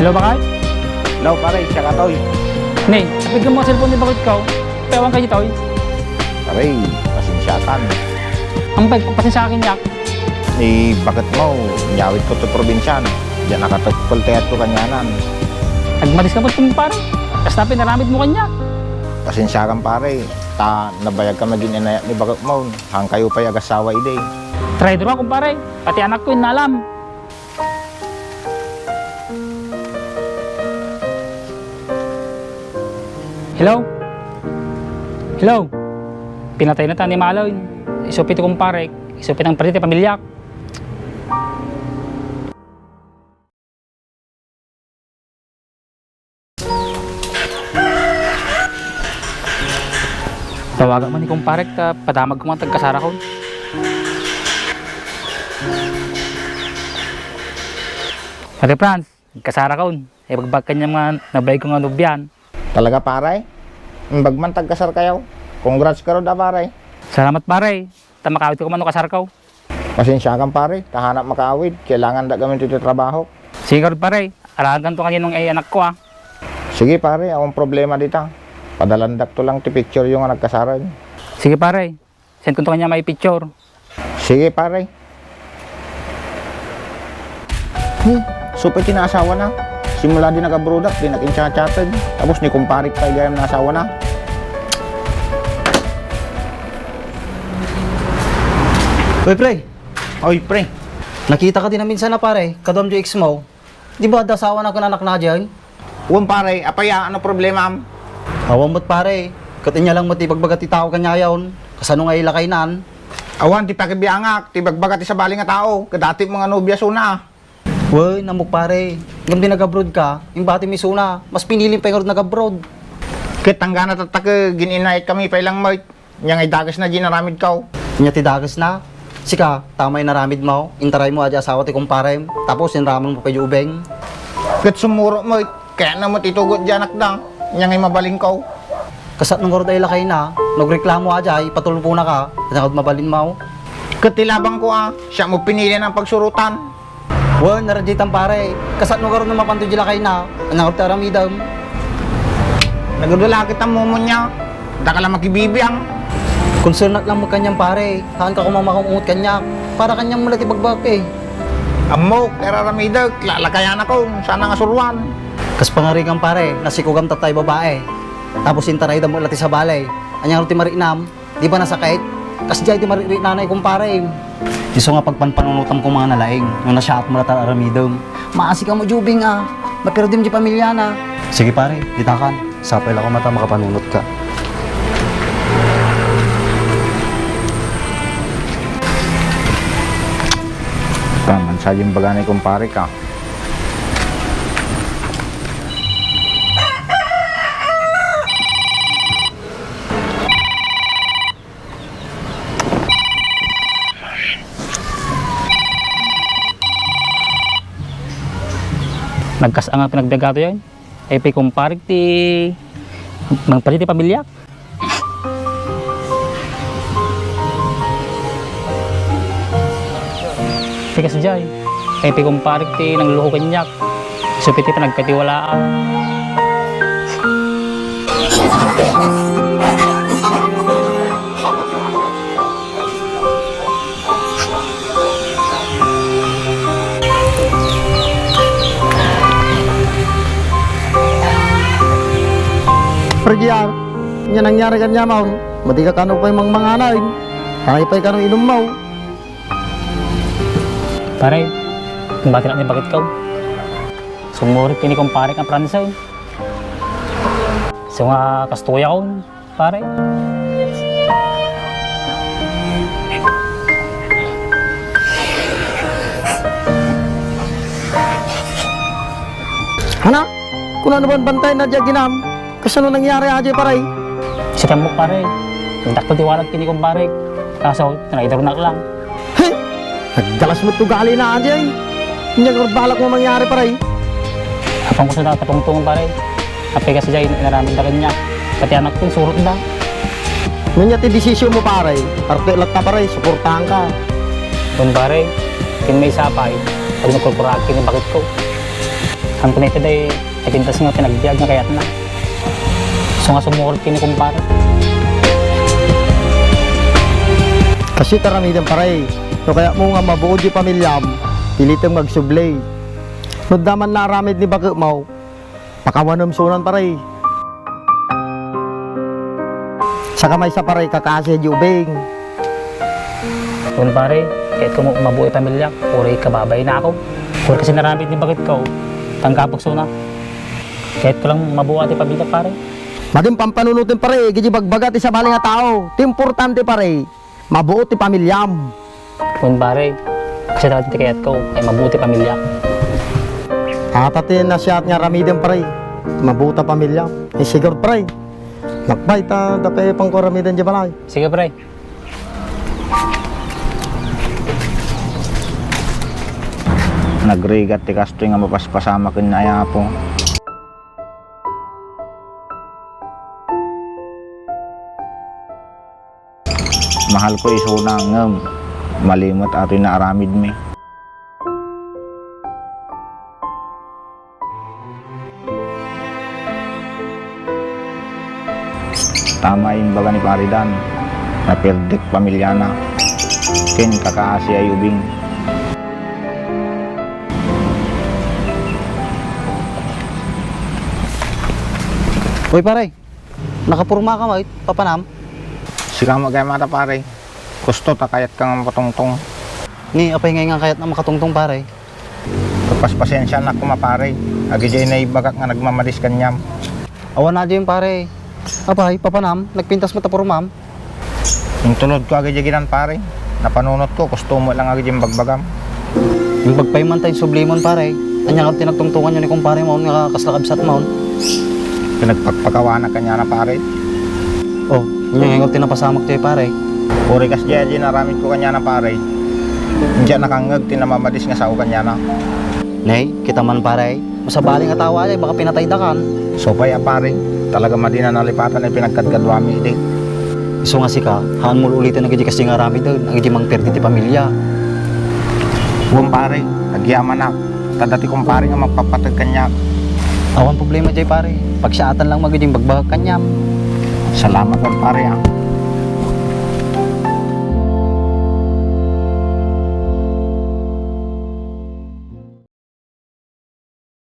Hello ba kayo? Hello pare, siya ka toy. Nay, napigyan mo ang cellphone ni bakit ka? Pewan kayo toy. Pare, pasensyakan. Ang pagpapasin sa akin yak. Bakit mo, nyawit ko to probinsyan. Diyan nakatukol teat ko kanyanan. Nagmatis ka po itong pare. Kasi na pinaramid mo kanya. Pasensyakan pare, nabayag ka maging inayat ni bakit mo. Hang kayo pa'y agasawa ide. Trader ako pare. Pati anak ko yun alam. Hello? Hello? Pinatay na ta ni Maloy. Isupit kong pare. Isupit ang parite pamilyak. Tawagan mo ni kumparek ta padamag ko man tagkasara ko. Ate Franz, kasara ko. Bagbag kanya mga nabay ko nga nubyan. Talaga pare? Bagmantag kasar kayo. Congrats ka ron da pare. Salamat pare. Tamakawit ko man no kasar ko. Pasensyakan pare, tahanap makaawid. Kailangan da kami dito trabaho. Sige ka rin, pare. Alagan to kaninong ay anak ko Sige pare, akong problema dito. Padalandak to lang ti picture yung nagkasaran. Sige pare. Send ko to kanya may picture. Sige pare. Supay tinaasawa na. Simula din nag-abroad di nag-inchat-chatted. Tapos ni kumparik pa gayam na asawa na. Uy, pre. Oy pre, Nakita ka din na minsan na pare, kadom jo ex mo. Di ba dasawa na ko na anak na dyan? uwan pare, apaya ano problema am? Awan mo't pare. Katinya lang mo ti bagbagati tao kanya yawn. Kasano nga ilakay naan. Awan ti pakibiyangak, ti bagbagat ti sa bali nga tao. Kadati mga nobya suna. Uy, namuk pare. Ngam din nag-abroad ka, yung bati mi suna. Mas pinilim pa yung nag-abroad. Kit tanggana tatak gininait kami pa ilang moit. Yang ay dagas na ginaramid kaw. Kanya ti dagas na. Sika, tama yung naramid mo. Intaray mo aja asawa ti kumpare. Tapos inraman mo pa yung ubeng. Kit sumuro moit, kaya na mo titugot dyan akda. Yang ay mabaling kaw. Kasat nung gorod ay lakay na, nagreklamo aja, ipatulpo na ka. Nakad mabalin mo. Kit tilabang ko siya mo pinili ng pagsurutan. Uy, naraditan pare. Kasat nung gorod na mapanto di lakay na. Nakad taramidam. Nagudulakit ang mumo niya. Da ka lang makibibiyang. Concernat lang mo kanyang pare. Haan ka kumamakungot kanya. Para kanyang mula tibagbak eh. Amok, teraramidag, lalakayan ako. Sana nga suruan. Kas pangarigang pare, nasikugam tatay babae. Tapos intaray mo lati sa balay. Anyang ti marinam, di ba nasakit? Kas jay ti marinanay kong pare. Iso nga pagpanpanunutam ko mga nalaing. Nung nasyaat mo lata aramidom. Maasi ka mo jubing Mapirdim di pamilya na. Sige pare, ditakan. Sapay lang ako mata makapanunot ka. Kaman sa yung baganay kumpare ka. Nagkasang ang pinagbiagato yun. Ay pay kumparik ti magpali ti pamilyak. Tikas jay. Ay pay kumparik ti nangluho kanyak. Supiti pa nagkatiwalaan. Pergiar, yan nangyari kanya maun. Mati ka kano pa yung mga anay. Ay pa kano inom mau. Pare, kung bakit natin bakit ka? Sumurit kini kumpare ka Pransa yun. So nga kastuya ko, pare. Hana, kung ano ba bantay na dyan ginam? Kasano nangyari aja paray? Si Tembok pare, yung takto tiwalag kini kumpare. Kaso, nakita ko na lang. Hey! Nagdalas mo tugali na aja eh. Hindi ka balak mo mangyari paray. Apang ko sa tapong-tungan pare. Apay kasi dyan, inaramid na kanya. Pati anak ko, surot na. Ngayon ti desisyon mo paray. Arte lang ka paray, suportahan ka. Doon pare, kin may sapay. Pag nagkulkurag kini bakit ko. Ang kunita day, napintas nga pinagbiag nga kayat na. So nga sumurot kini kumpare. Kasi karamihan pare, no kaya mo nga mabuod yung pamilyam, pilitang magsublay. No daman naramid ni Bakit mo, pakawanom sunan pare. Sa kamay sa pare, kakasya di ubing. Kung pare, kahit kung mabuhay pamilya, puri kababay na ako. Puri kasi naramid ni bakit ko, tangkapag suna. Kahit ko lang mabuhay at pamilya pare. Madim pampanunutin pare, gigi bagbagat isa bali nga tao. Ti importante pare, mabuot ti pamilyam. Kung pare, kasi dapat ti kayat ko, ay mabuti pamilya. Atatin na siya at nga ramidan pare, mabuta pamilyam. Eh siguro pare, nakbay ta dapay pang koramidan di balay. Sige pre. Nagrigat ti kastoy nga mapaspasama kin na ayapo. Mahal ko isuna ngem, malimot ato na aramid mi. Tama yung baga ni Paridan, napirdik pamilya na, kin kakaasi ay ubing. Uy pare, nakapurma ka mait, papanam. Sika magay mata pare, gusto takayat kang patungtong. Ni, apay ngay nga kayat na makatungtong pare. Paspasensya na kumapare, agijay na ibagak nga nagmamalis kanyam. Awan na dyan pare. Apay, papanam, nagpintas mo tapurmam. Yung tulod ko agijay ginan pare, napanunot ko, gusto mo lang agijay bagbagam. Yung pagpayman tayong sublimon pare. Anya nga tinagtungtungan yun ni kumpare mo, nga kaslakabsat mo. Pinagpagpakawana kanya na pare. Oh, yun nga tinapasamak tayo pare. Puri kas jaya naramid ko kanya na pare. Hindi nakangag, tinamamalis nga sao kanya na. Nay, kita man pare. Masabali nga tawa ay baka pinatay dakan. So paya pare, talaga madina nalipatan ay pinagkadkadwami iti. Iso nga sika, haan mo ulitin ang gidi kasi nga rami doon, ang gidi mang perdi ti pamilya. Huwag pare, agyaman na. Tadati kong pare nga magpapatag kanya. Awan problema jay pare. Pagsyatan lang magiging bagbag kanyam. Salamat po pare ah.